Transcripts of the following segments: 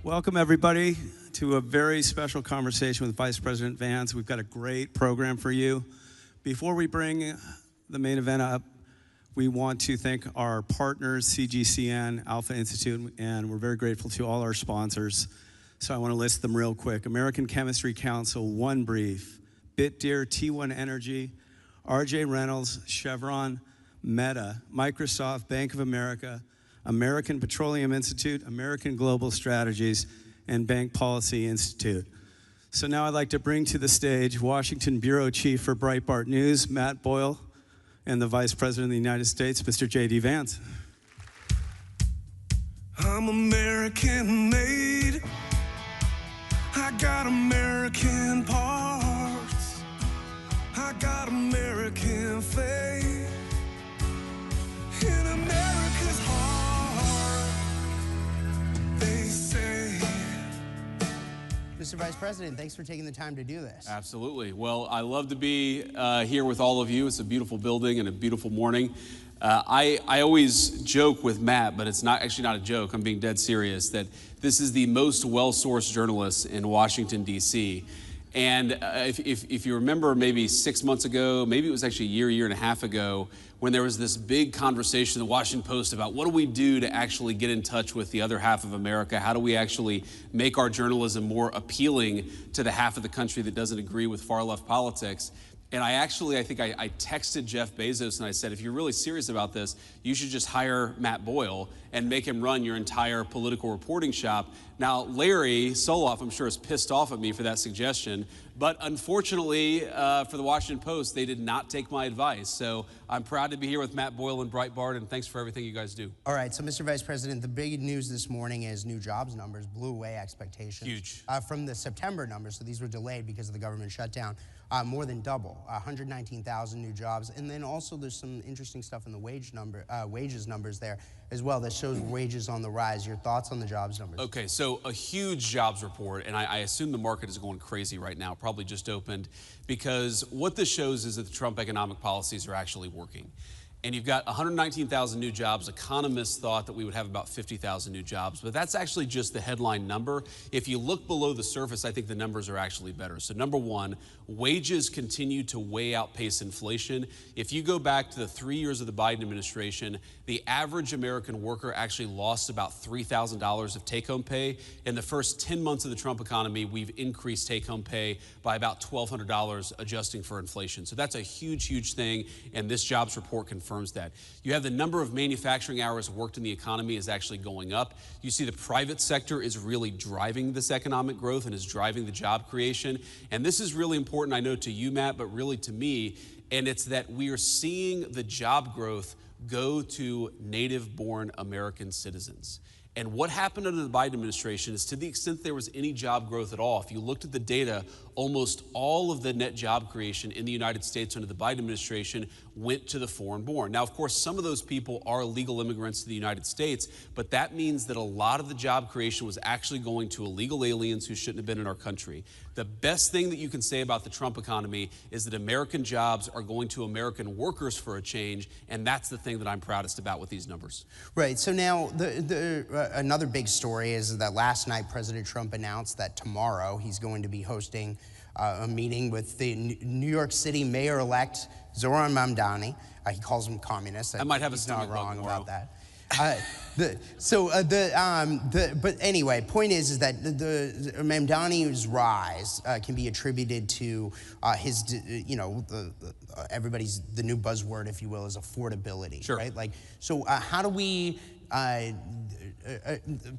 Welcome, everybody, to a very special conversation with Vice President Vance. We've got a great program for you. Before we bring the main event up, we want to thank our partners, CGCN, Alpha Institute, and we're very grateful to all our sponsors. So I want to list them real quick. American Chemistry Council, One Brief, BitDeer, T1 Energy, RJ Reynolds, Chevron, Meta, Microsoft, Bank of America, American Petroleum Institute, American Global Strategies, and Bank Policy Institute. So now I'd like to bring to the stage Washington Bureau Chief for Breitbart News, Matt Boyle, and the Vice President of the United States, Mr. JD Vance. I'm American made. I got American parts. I got American faith in America's heart. They say. Mr. Vice President, thanks for taking the time to do this. Absolutely. Well, I love to be here with all of you. It's a beautiful building and a beautiful morning. I always joke with Matt, but it's actually not a joke. I'm being dead serious, that this is the most well-sourced journalist in Washington, D.C. And if you remember maybe 6 months ago, maybe it was actually a year and a half ago, when there was this big conversation in the Washington Post about what do we do to actually get in touch with the other half of America? How do we actually make our journalism more appealing to the half of the country that doesn't agree with far-left politics? And I think I texted Jeff Bezos and I said, if you're really serious about this, you should just hire Matt Boyle and make him run your entire political reporting shop. Now, Larry Soloff, I'm sure, is pissed off at me for that suggestion, but unfortunately for the Washington Post, they did not take my advice. So I'm proud to be here with Matt Boyle and Breitbart, and thanks for everything you guys do. All right, so Mr. Vice President, the big news this morning is new jobs numbers blew away expectations. Huge. From the September numbers, so these were delayed because of the government shutdown, more than double, 119,000 new jobs. And then also there's some interesting stuff in the wages numbers there as well that shows wages on the rise. Your thoughts on the jobs numbers? Okay, so a huge jobs report, and I assume the market is going crazy right now, probably just opened, because what this shows is that the Trump economic policies are actually working. And you've got 119,000 new jobs. Economists thought that we would have about 50,000 new jobs, but that's actually just the headline number. If you look below the surface, I think the numbers are actually better. So number one, wages continue to way outpace inflation. If you go back to the 3 years of the Biden administration, the average American worker actually lost about $3,000 of take-home pay. In the first 10 months of the Trump economy, we've increased take-home pay by about $1,200, adjusting for inflation. So that's a huge, huge thing, and this jobs report confirms that. You have the number of manufacturing hours worked in the economy is actually going up. You see the private sector is really driving this economic growth and is driving the job creation. And this is really important, I know, to you, Matt, but really to me, and it's that we are seeing the job growth go to native-born American citizens. And what happened under the Biden administration is, to the extent there was any job growth at all, if you looked at the data, almost all of the net job creation in the United States under the Biden administration went to the foreign-born. Now, of course, some of those people are legal immigrants to the United States, but that means that a lot of the job creation was actually going to illegal aliens who shouldn't have been in our country. The best thing that you can say about the Trump economy is that American jobs are going to American workers for a change, and that's the thing that I'm proudest about with these numbers. Right, so now another big story is that last night President Trump announced that tomorrow he's going to be hosting a meeting with the New York City mayor-elect Zoran Mamdani. He calls him communist. I might have a He's stomach not wrong bug about that. But anyway, point is that the Mamdani's rise can be attributed to his, everybody's, the new buzzword, if you will, is affordability, sure. Right? Like, so how do we,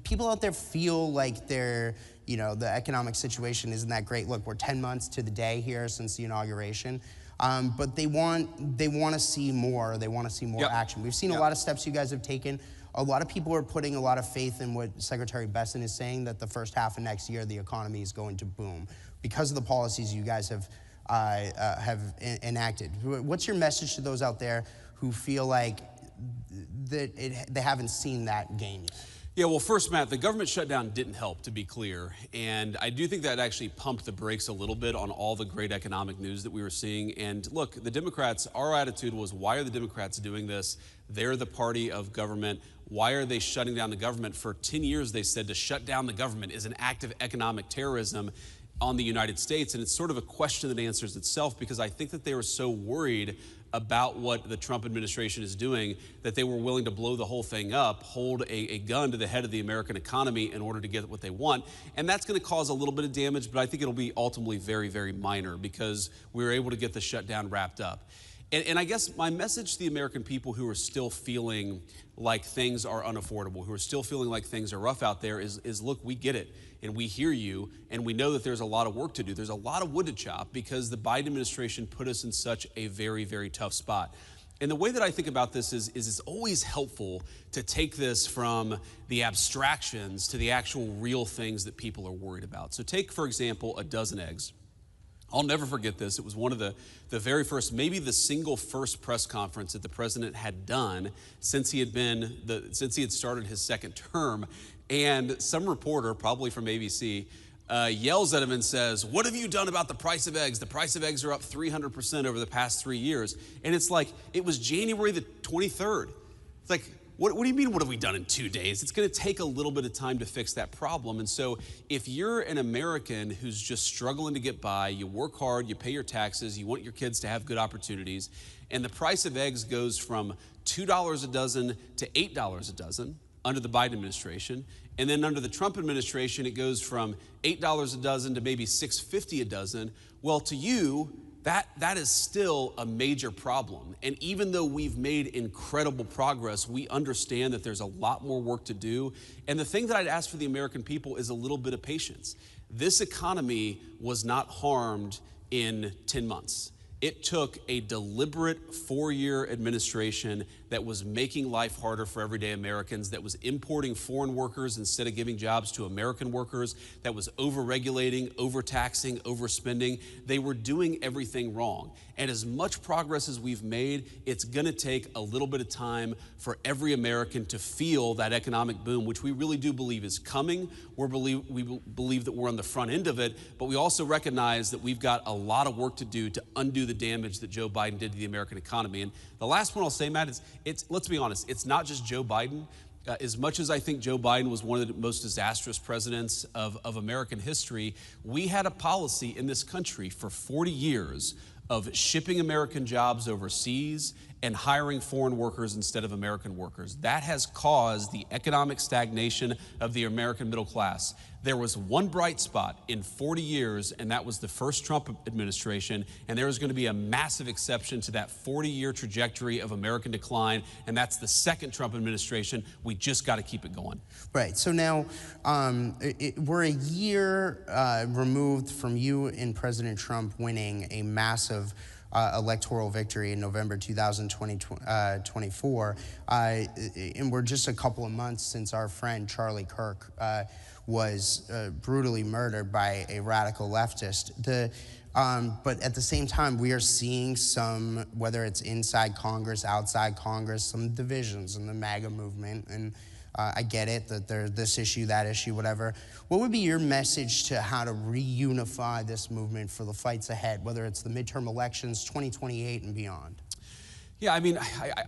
people out there feel like they're, the economic situation isn't that great. Look, we're 10 months to the day here since the inauguration. But they want to see more. They want to see more action. We've seen a lot of steps you guys have taken. A lot of people are putting a lot of faith in what Secretary Besson is saying, that the first half of next year the economy is going to boom because of the policies you guys have enacted. What's your message to those out there who feel like that they haven't seen that gain yet? Yeah, well, first, Matt, the government shutdown didn't help, to be clear. And I do think that actually pumped the brakes a little bit on all the great economic news that we were seeing. And look, the Democrats, our attitude was, why are the Democrats doing this? They're the party of government. Why are they shutting down the government? For 10 years, they said to shut down the government is an act of economic terrorism on the United States. And it's sort of a question that answers itself, because I think that they were so worried about what the Trump administration is doing that they were willing to blow the whole thing up, hold a gun to the head of the American economy in order to get what they want. And that's going to cause a little bit of damage, but I think it'll be ultimately very, very minor, because we were able to get the shutdown wrapped up. And I guess my message to the American people who are still feeling like things are unaffordable, who are still feeling like things are rough out there is look, we get it, and we hear you, and we know that there's a lot of work to do. There's a lot of wood to chop, because the Biden administration put us in such a very, very tough spot. And the way that I think about this is it's always helpful to take this from the abstractions to the actual real things that people are worried about. So take, for example, a dozen eggs. I'll never forget this. It was one of the very first, maybe the single first press conference that the president had done since he had started his second term. And some reporter, probably from ABC, yells at him and says, "What have you done about the price of eggs? The price of eggs are up 300% over the past 3 years." And it's like, it was January the 23rd. It's like, what do you mean, what have we done in 2 days? It's going to take a little bit of time to fix that problem. And so if you're an American who's just struggling to get by, you work hard, you pay your taxes, you want your kids to have good opportunities, and the price of eggs goes from $2 a dozen to $8 a dozen under the Biden administration, and then under the Trump administration, it goes from $8 a dozen to maybe $6.50 a dozen. Well, to you, that is still a major problem. And even though we've made incredible progress, we understand that there's a lot more work to do. And the thing that I'd ask for the American people is a little bit of patience. This economy was not harmed in 10 months. It took a deliberate 4-year administration that was making life harder for everyday Americans, that was importing foreign workers instead of giving jobs to American workers, that was over-regulating, overtaxing, overspending. They were doing everything wrong. And as much progress as we've made, it's gonna take a little bit of time for every American to feel that economic boom, which we really do believe is coming. We believe that we're on the front end of it, but we also recognize that we've got a lot of work to do to undo the damage that Joe Biden did to the American economy. And the last one I'll say, Matt, is let's be honest, it's not just Joe Biden. As much as I think Joe Biden was one of the most disastrous presidents of American history, we had a policy in this country for 40 years of shipping American jobs overseas and hiring foreign workers instead of American workers. That has caused the economic stagnation of the American middle class. There was one bright spot in 40 years, and that was the first Trump administration, and there is going to be a massive exception to that 40-year trajectory of American decline, and that's the second Trump administration. We just got to keep it going. Right, so now we're a year removed from you and President Trump winning a massive electoral victory in November 2024, and we're just a couple of months since our friend Charlie Kirk was brutally murdered by a radical leftist. But at the same time, we are seeing some, whether it's inside Congress, outside Congress, some divisions in the MAGA movement, and I get it that there's this issue, that issue, whatever. What would be your message to how to reunify this movement for the fights ahead, whether it's the midterm elections, 2028 and beyond? Yeah, I mean,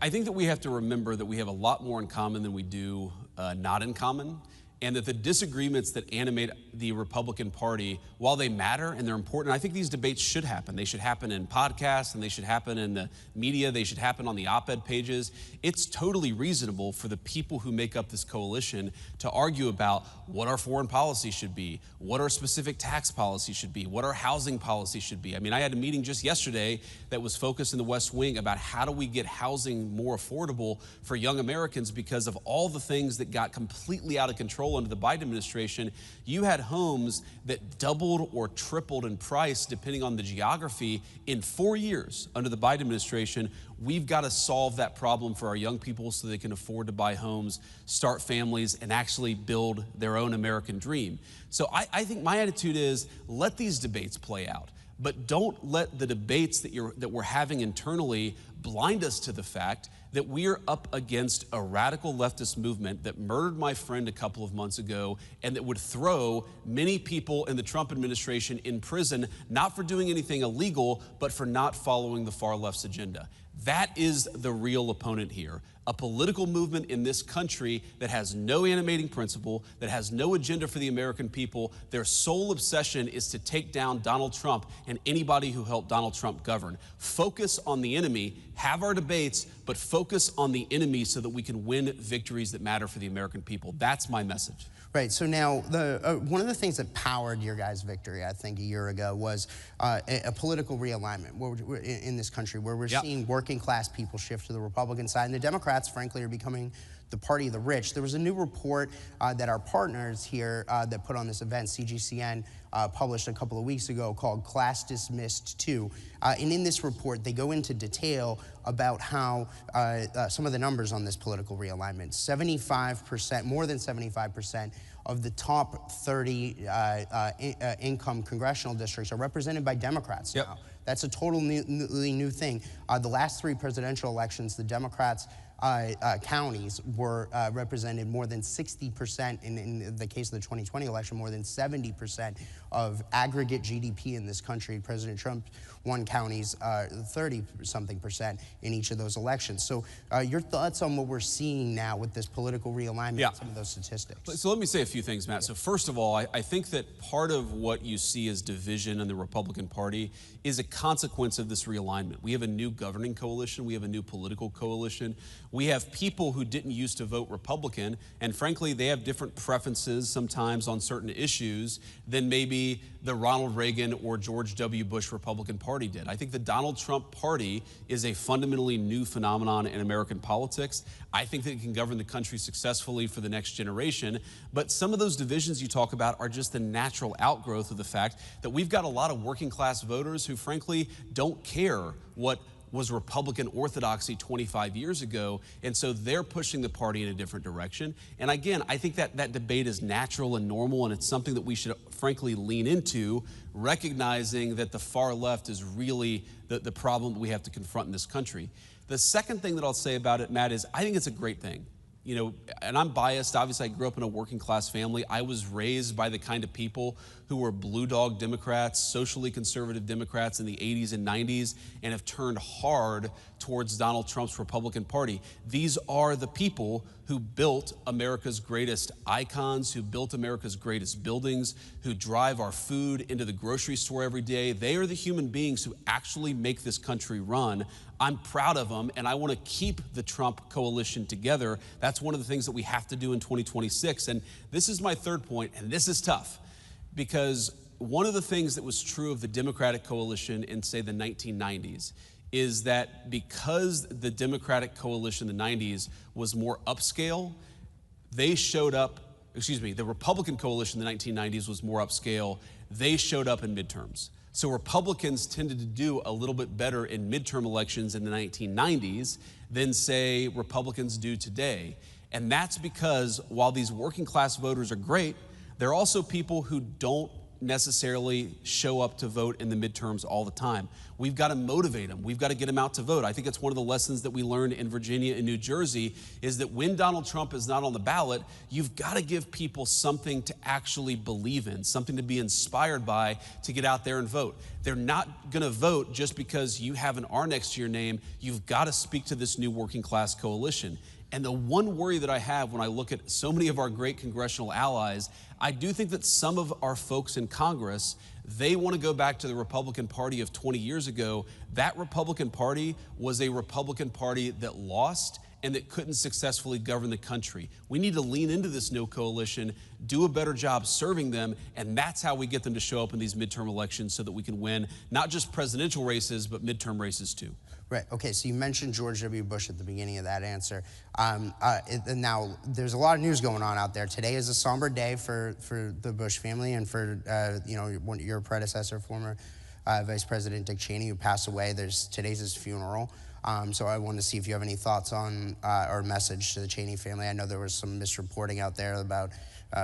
I think that we have to remember that we have a lot more in common than we do not in common, and that the disagreements that animate the Republican Party, while they matter and they're important, I think these debates should happen. They should happen in podcasts, and they should happen in the media. They should happen on the op-ed pages. It's totally reasonable for the people who make up this coalition to argue about what our foreign policy should be, what our specific tax policy should be, what our housing policy should be. I mean, I had a meeting just yesterday that was focused in the West Wing about how do we get housing more affordable for young Americans because of all the things that got completely out of control under the Biden administration. You had homes that doubled or tripled in price depending on the geography in 4 years under the Biden administration. We've got to solve that problem for our young people so they can afford to buy homes, start families, and actually build their own American dream. So I think my attitude is let these debates play out, but don't let the debates that we're having internally blind us to the fact that we are up against a radical leftist movement that murdered my friend a couple of months ago and that would throw many people in the Trump administration in prison, not for doing anything illegal, but for not following the far left's agenda. That is the real opponent here. A political movement in this country that has no animating principle, that has no agenda for the American people. Their sole obsession is to take down Donald Trump and anybody who helped Donald Trump govern. Focus on the enemy, have our debates, but focus on the enemy so that we can win victories that matter for the American people. That's my message. Right, so now one of the things that powered your guys' victory, I think, a year ago was a political realignment in this country where we're seeing working class people shift to the Republican side, and the Democrats, frankly, are becoming the party of the rich. There was a new report that our partners here that put on this event, CGCN, published a couple of weeks ago called Class Dismissed 2. And in this report, they go into detail about how some of the numbers on this political realignment. 75%, more than 75% of the top 30 income congressional districts are represented by Democrats now. That's a totally new thing. The last 3 presidential elections, the Democrats' counties were represented more than 60%, in the case of the 2020 election, more than 70% of aggregate GDP in this country. President Trump won counties 30-something% in each of those elections. So your thoughts on what we're seeing now with this political realignment and some of those statistics? So let me say a few things, Matt. So first of all, I think that part of what you see as division in the Republican Party is a consequence of this realignment. We have a new governing coalition. We have a new political coalition. We have people who didn't used to vote Republican, and frankly, they have different preferences sometimes on certain issues than maybe the Ronald Reagan or George W. Bush Republican Party did. I think the Donald Trump Party is a fundamentally new phenomenon in American politics. I think that it can govern the country successfully for the next generation, but some of those divisions you talk about are just the natural outgrowth of the fact that we've got a lot of working class voters who frankly don't care what was Republican orthodoxy 25 years ago, and so they're pushing the party in a different direction. And again, I think that debate is natural and normal, and it's something that we should frankly lean into, recognizing that the far left is really the problem that we have to confront in this country. The second thing that I'll say about it, Matt, is I think it's a great thing. You know, and I'm biased. Obviously, I grew up in a working class family. I was raised by the kind of people who were blue dog Democrats, socially conservative Democrats in the 80s and 90s, and have turned hard towards Donald Trump's Republican Party. These are the people who built America's greatest icons, who built America's greatest buildings, who drive our food into the grocery store every day. They are the human beings who actually make this country run. I'm proud of them, and I want to keep the Trump coalition together. That's one of the things that we have to do in 2026. And this is my third point, and this is tough, because one of the things that was true of the Democratic coalition in, say, the 1990s is that because the Democratic coalition in the 90s was more upscale, they showed up, the Republican coalition in the 1990s was more upscale, they showed up in midterms. So Republicans tended to do a little bit better in midterm elections in the 1990s than, say, Republicans do today. And that's because while these working class voters are great, they're also people who don't necessarily show up to vote in the midterms all the time. We've got to motivate them. We've got to get them out to vote. I think it's one of the lessons that we learned in Virginia and New Jersey is that when Donald Trump is not on the ballot, you've got to give people something to actually believe in, something to be inspired by to get out there and vote. They're not going to vote just because you have an R next to your name. You've got to speak to this new working class coalition. And the one worry that I have when I look at so many of our great congressional allies, I do think that some of our folks in Congress, they want to go back to the Republican Party of 20 years ago. That Republican Party was a Republican Party that lost and that couldn't successfully govern the country. We need to lean into this new coalition, do a better job serving them, and that's how we get them to show up in these midterm elections so that we can win not just presidential races, but midterm races too. Right, okay, so you mentioned George W. Bush at the beginning of that answer. Now, there's a lot of news going on out there. Today is a somber day for the Bush family and for your predecessor, former Vice President Dick Cheney, who passed away. Today's his funeral. So I wanted to see if you have any thoughts on or message to the Cheney family. I know there was some misreporting out there about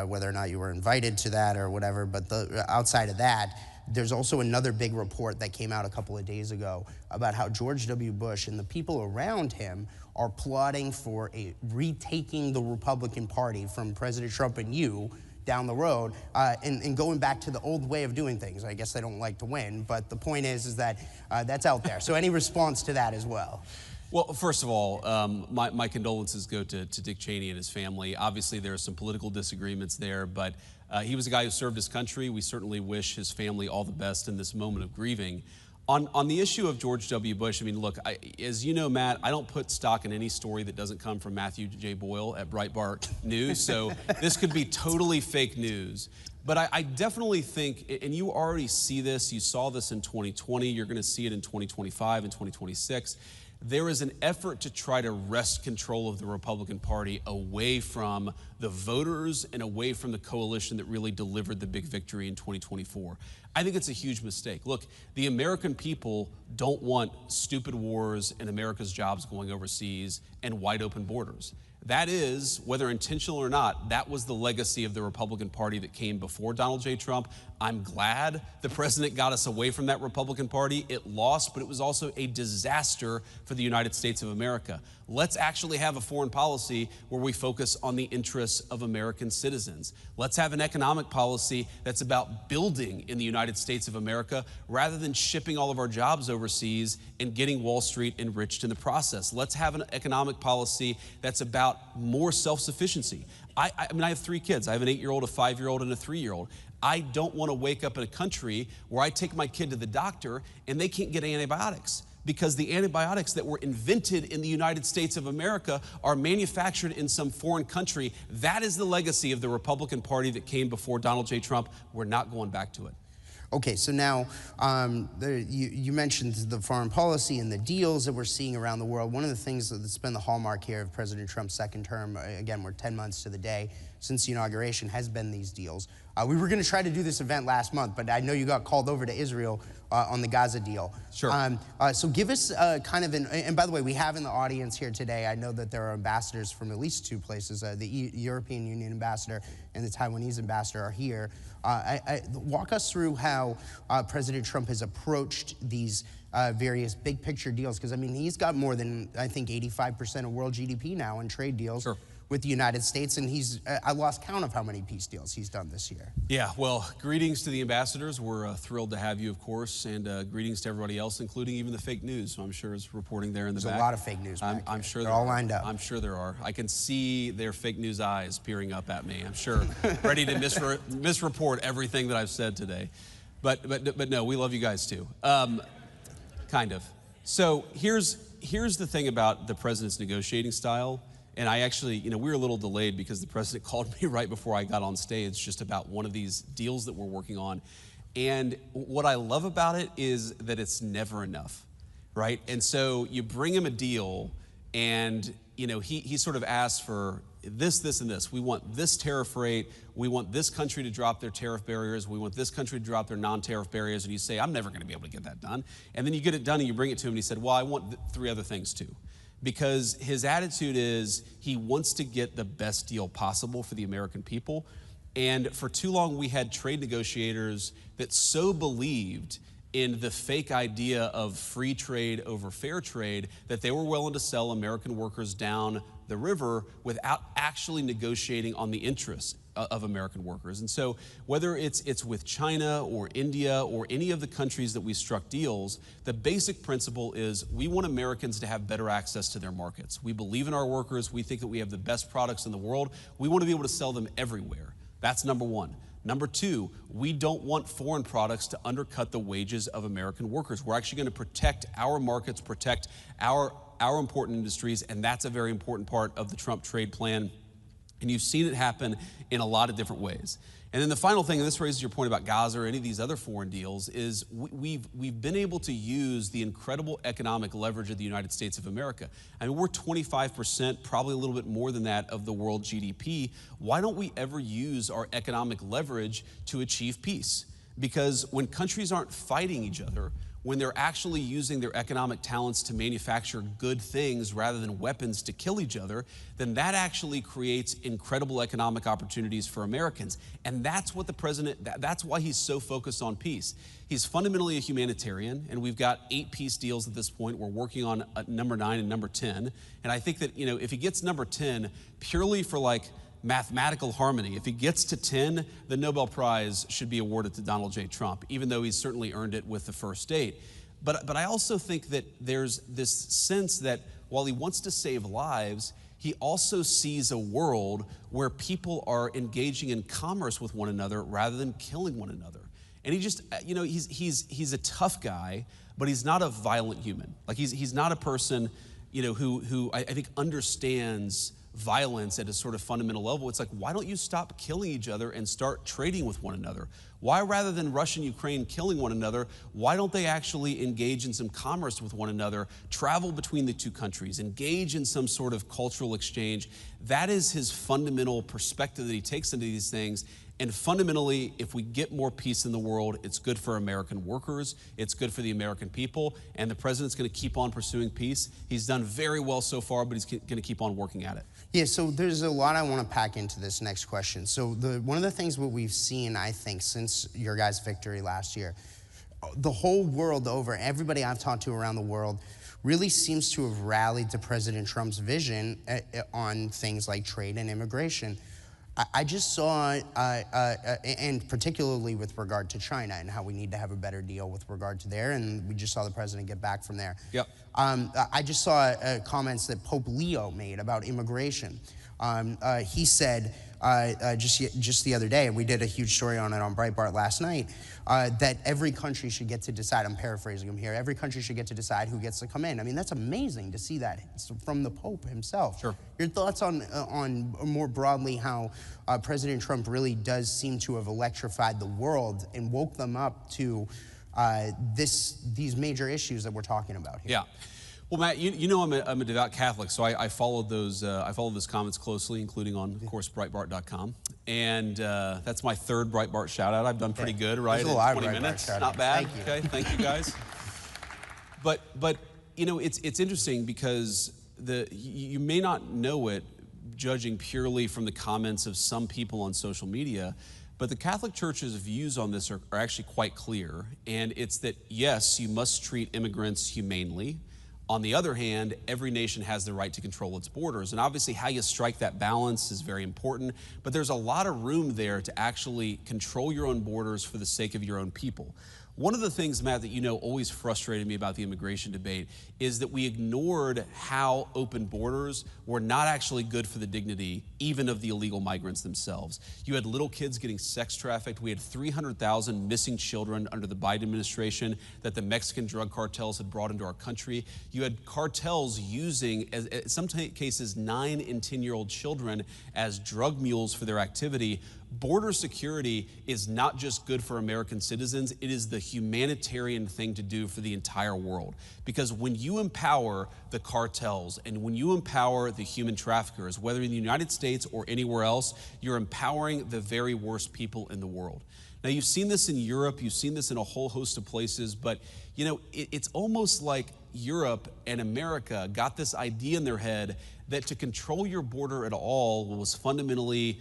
whether or not you were invited to that or whatever, but outside of that, there's also another big report that came out a couple of days ago about how George W. Bush and the people around him are plotting for retaking the Republican Party from President Trump and you down the road, and going back to the old way of doing things. I guess they don't like to win, but the point is that that's out there. So any response to that as well? Well, first of all, my condolences go to Dick Cheney and his family. Obviously, there are some political disagreements there, but he was a guy who served his country. We certainly wish his family all the best in this moment of grieving. On the issue of George W. Bush, I mean, look, as you know, Matt, I don't put stock in any story that doesn't come from Matthew J. Boyle at Breitbart News, so this could be totally fake news. But I definitely think, and you already see this, you saw this in 2020, you're going to see it in 2025 and 2026, there is an effort to try to wrest control of the Republican Party away from the voters and away from the coalition that really delivered the big victory in 2024. I think it's a huge mistake. Look, the American people don't want stupid wars and America's jobs going overseas and wide open borders. That is, whether intentional or not, that was the legacy of the Republican Party that came before Donald J. Trump. I'm glad the president got us away from that Republican Party. It lost, but it was also a disaster for the United States of America. Let's actually have a foreign policy where we focus on the interests of American citizens. Let's have an economic policy that's about building in the United States of America rather than shipping all of our jobs overseas and getting Wall Street enriched in the process. Let's have an economic policy that's about more self-sufficiency. I mean, I have 3 kids. I have an 8-year-old, a 5-year-old, and a 3-year-old. I don't want to wake up in a country where I take my kid to the doctor and they can't get antibiotics, because the antibiotics that were invented in the United States of America are manufactured in some foreign country. That is the legacy of the Republican Party that came before Donald J. Trump. We're not going back to it. Okay, so now you mentioned the foreign policy and the deals that we're seeing around the world. One of the things that's been the hallmark here of President Trump's second term, again, we're 10 months to the day since the inauguration, has been these deals. We were going to try to do this event last month, but I know you got called over to Israel on the Gaza deal. Sure. So give us kind of and by the way, we have in the audience here today, I know that there are ambassadors from at least 2 places. The European Union ambassador and the Taiwanese ambassador are here. Walk us through how President Trump has approached these various big picture deals, because I mean, he's got more than, I think, 85% of world GDP now in trade deals. Sure. With the United States, and I lost count of how many peace deals he's done this year. Yeah, well, greetings to the ambassadors. We're thrilled to have you, of course, and greetings to everybody else, including even the fake news, so I'm sure is reporting there in the back. There's a lot of fake news back I'm sure they're all lined up. I'm sure there are. I can see their fake news eyes peering up at me, I'm sure, ready to misreport everything that I've said today. But no, we love you guys too. Kind of. So here's the thing about the president's negotiating style. And I actually, we were a little delayed because the president called me right before I got on stage just about one of these deals that we're working on. And what I love about it is that it's never enough, right? And so you bring him a deal and, he sort of asks for this, this, and this. We want this tariff rate. We want this country to drop their tariff barriers. We want this country to drop their non-tariff barriers. And you say, I'm never going to be able to get that done. And then you get it done and you bring it to him and he said, well, I want 3 other things too. Because his attitude is he wants to get the best deal possible for the American people. And for too long, we had trade negotiators that so believed in the fake idea of free trade over fair trade that they were willing to sell American workers down the river without actually negotiating on the interests of American workers. And so whether it's with China or India or any of the countries that we struck deals, the basic principle is we want Americans to have better access to their markets. We believe in our workers. We think that we have the best products in the world. We want to be able to sell them everywhere. That's number 1. Number 2, we don't want foreign products to undercut the wages of American workers. We're actually going to protect our markets, protect our important industries, and that's a very important part of the Trump trade plan. And you've seen it happen in a lot of different ways. And then the final thing, and this raises your point about Gaza or any of these other foreign deals, is we've been able to use the incredible economic leverage of the United States of America. I mean, we're 25%, probably a little bit more than that, of the world GDP. Why don't we ever use our economic leverage to achieve peace? Because when countries aren't fighting each other, when they're actually using their economic talents to manufacture good things rather than weapons to kill each other, then that actually creates incredible economic opportunities for Americans. And that's what the president, that's why he's so focused on peace. He's fundamentally a humanitarian, and we've got 8 peace deals at this point. We're working on number 9 and number 10. And I think that, if he gets number 10 purely for like mathematical harmony, if he gets to 10, the Nobel Prize should be awarded to Donald J. Trump, even though he's certainly earned it with the first 8. But I also think that there's this sense that while he wants to save lives, he also sees a world where people are engaging in commerce with one another rather than killing one another. And he just, he's a tough guy, but he's not a violent human. Like he's not a person, who I think understands violence at a sort of fundamental level. It's like, why don't you stop killing each other and start trading with one another? Why, rather than Russia and Ukraine killing one another, why don't they actually engage in some commerce with one another, travel between the two countries, engage in some sort of cultural exchange? That is his fundamental perspective that he takes into these things. And fundamentally, if we get more peace in the world, it's good for American workers, it's good for the American people, and the president's going to keep on pursuing peace. He's done very well so far, but he's going to keep on working at it. Yeah, so there's a lot I want to pack into this next question. So one of the things what we've seen, I think, since your guys' victory last year, the whole world over, everybody I've talked to around the world really seems to have rallied to President Trump's vision on things like trade and immigration. I just saw, and particularly with regard to China and how we need to have a better deal with regard to there, and we just saw the president get back from there. Yep. I just saw comments that Pope Leo made about immigration. He said just the other day, and we did a huge story on it on Breitbart last night, that every country should get to decide, I'm paraphrasing him here, every country should get to decide who gets to come in. I mean, that's amazing to see that from the Pope himself. Sure. Your thoughts on more broadly how President Trump really does seem to have electrified the world and woke them up to these major issues that we're talking about here? Yeah. Well, Matt, you know I'm a devout Catholic, so I followed those comments closely, including on, of course, Breitbart.com. And that's my 3rd Breitbart shout-out. I've done pretty good, right? There's a lot of 20 Breitbart minutes, shout-outs. not bad. Thank you. Okay, thank you guys. But it's interesting because you may not know it, judging purely from the comments of some people on social media, but the Catholic Church's views on this are actually quite clear. And it's that, yes, you must treat immigrants humanely. On the other hand, every nation has the right to control its borders. And obviously how you strike that balance is very important, but there's a lot of room there to actually control your own borders for the sake of your own people. One of the things, Matt, that always frustrated me about the immigration debate is that we ignored how open borders were not actually good for the dignity even of the illegal migrants themselves. You had little kids getting sex trafficked. We had 300,000 missing children under the Biden administration that the Mexican drug cartels had brought into our country. You had cartels using, in some cases, 9 and 10-year-old children as drug mules for their activity. Border security is not just good for American citizens, it is the humanitarian thing to do for the entire world. Because when you empower the cartels and when you empower the human traffickers, whether in the United States or anywhere else, you're empowering the very worst people in the world. Now, you've seen this in Europe, you've seen this in a whole host of places, but it's almost like Europe and America got this idea in their head that to control your border at all was fundamentally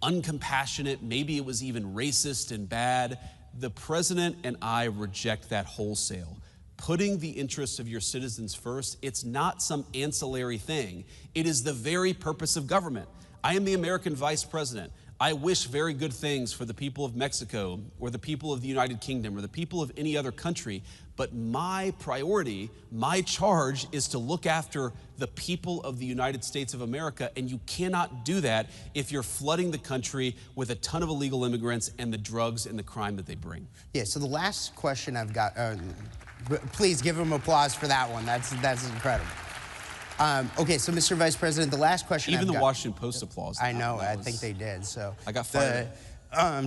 uncompassionate, maybe it was even racist and bad. The president and I reject that wholesale. Putting the interests of your citizens first, it's not some ancillary thing. It is the very purpose of government. I am the American vice president. I wish very good things for the people of Mexico or the people of the United Kingdom or the people of any other country, but my priority, my charge is to look after the people of the United States of America, and you cannot do that if you're flooding the country with a ton of illegal immigrants and the drugs and the crime that they bring. Yeah, so the last question I've got, please give him applause for that one. That's incredible. Okay, so Mr. Vice President, the last question Even I've the got, Washington Post applause. I know, I think they did. So I got fired.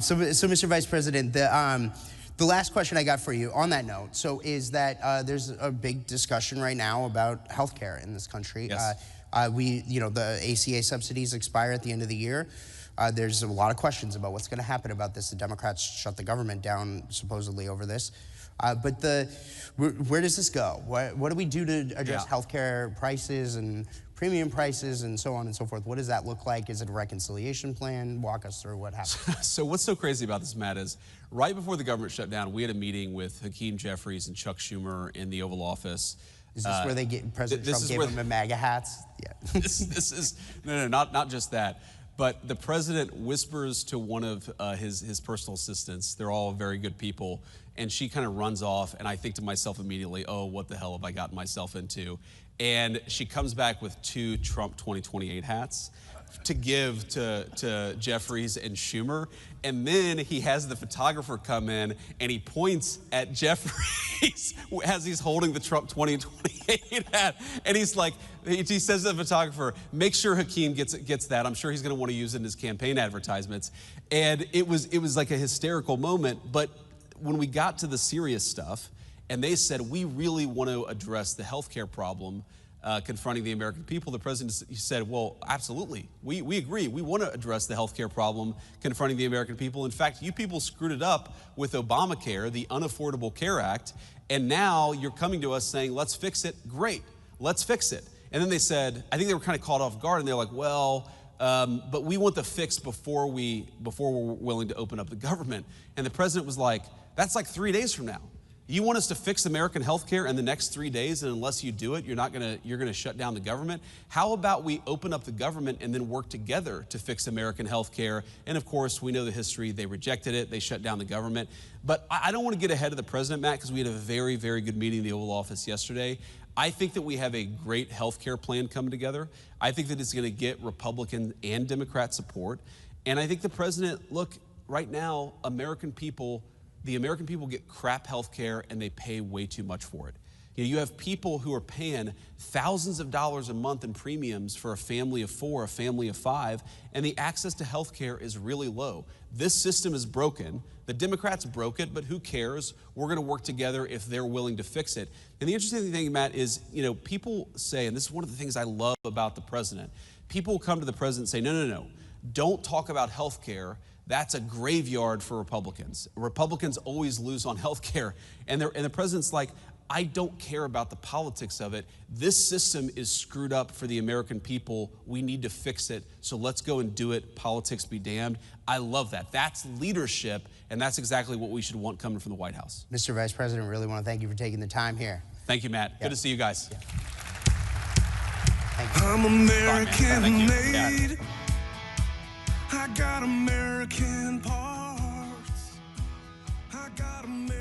So Mr. Vice President, the last question I got for you on that note, so is that there's a big discussion right now about healthcare in this country. Yes. The ACA subsidies expire at the end of the year. There's a lot of questions about what's going to happen about this. The Democrats shut the government down supposedly over this. But where does this go? What do we do to address healthcare prices and premium prices and so on and so forth? What does that look like? Is it a reconciliation plan? Walk us through what happened. So what's so crazy about this, Matt, is right before the government shut down, we had a meeting with Hakeem Jeffries and Chuck Schumer in the Oval Office. Is this where they get President Trump gave them the MAGA hats? Yeah. This is not just that. But the president whispers to one of his personal assistants. They're all very good people. And she kind of runs off. And I think to myself immediately, oh, what the hell have I gotten myself into? And she comes back with 2 Trump 2028 hats to give to Jeffries and Schumer. And then he has the photographer come in and he points at Jeffries as he's holding the Trump 2028 hat. And he's like, he says to the photographer, make sure Hakeem gets that. I'm sure he's gonna want to use it in his campaign advertisements. And it was like a hysterical moment. But when we got to the serious stuff, and they said, we really want to address the healthcare problem confronting the American people, the president said, well, absolutely. We agree. We want to address the healthcare problem confronting the American people. In fact, you people screwed it up with Obamacare, the Unaffordable Care Act, and now you're coming to us saying, let's fix it. Great, let's fix it. And then they said, I think they were kind of caught off guard, and they're like, well, but we want the fix before we're willing to open up the government. And the president was like, that's like 3 days from now. You want us to fix American health care in the next 3 days, and unless you do it, you're gonna shut down the government? How about we open up the government and then work together to fix American health care? And of course, we know the history. They rejected it. They shut down the government. But I don't want to get ahead of the president, Matt, because we had a very, very good meeting in the Oval Office yesterday. I think that we have a great health care plan coming together. I think that it's gonna get Republican and Democrat support. And I think the president, look, right now, the American people get crap health care and they pay way too much for it. You have people who are paying thousands of dollars a month in premiums for a family of 4, a family of 5, and the access to health care is really low. This system is broken. The Democrats broke it, but who cares? We're gonna work together if they're willing to fix it. And the interesting thing, Matt, is people say, and this is one of the things I love about the president, people come to the president and say, no, don't talk about health care. That's a graveyard for Republicans. Republicans always lose on health care. And the president's like, I don't care about the politics of it. This system is screwed up for the American people. We need to fix it. So let's go and do it. Politics be damned. I love that. That's leadership. And that's exactly what we should want coming from the White House. Mr. Vice President, really want to thank you for taking the time here. Thank you, Matt. Good to see you guys. Thank you. I'm American made. I got American parts. I got American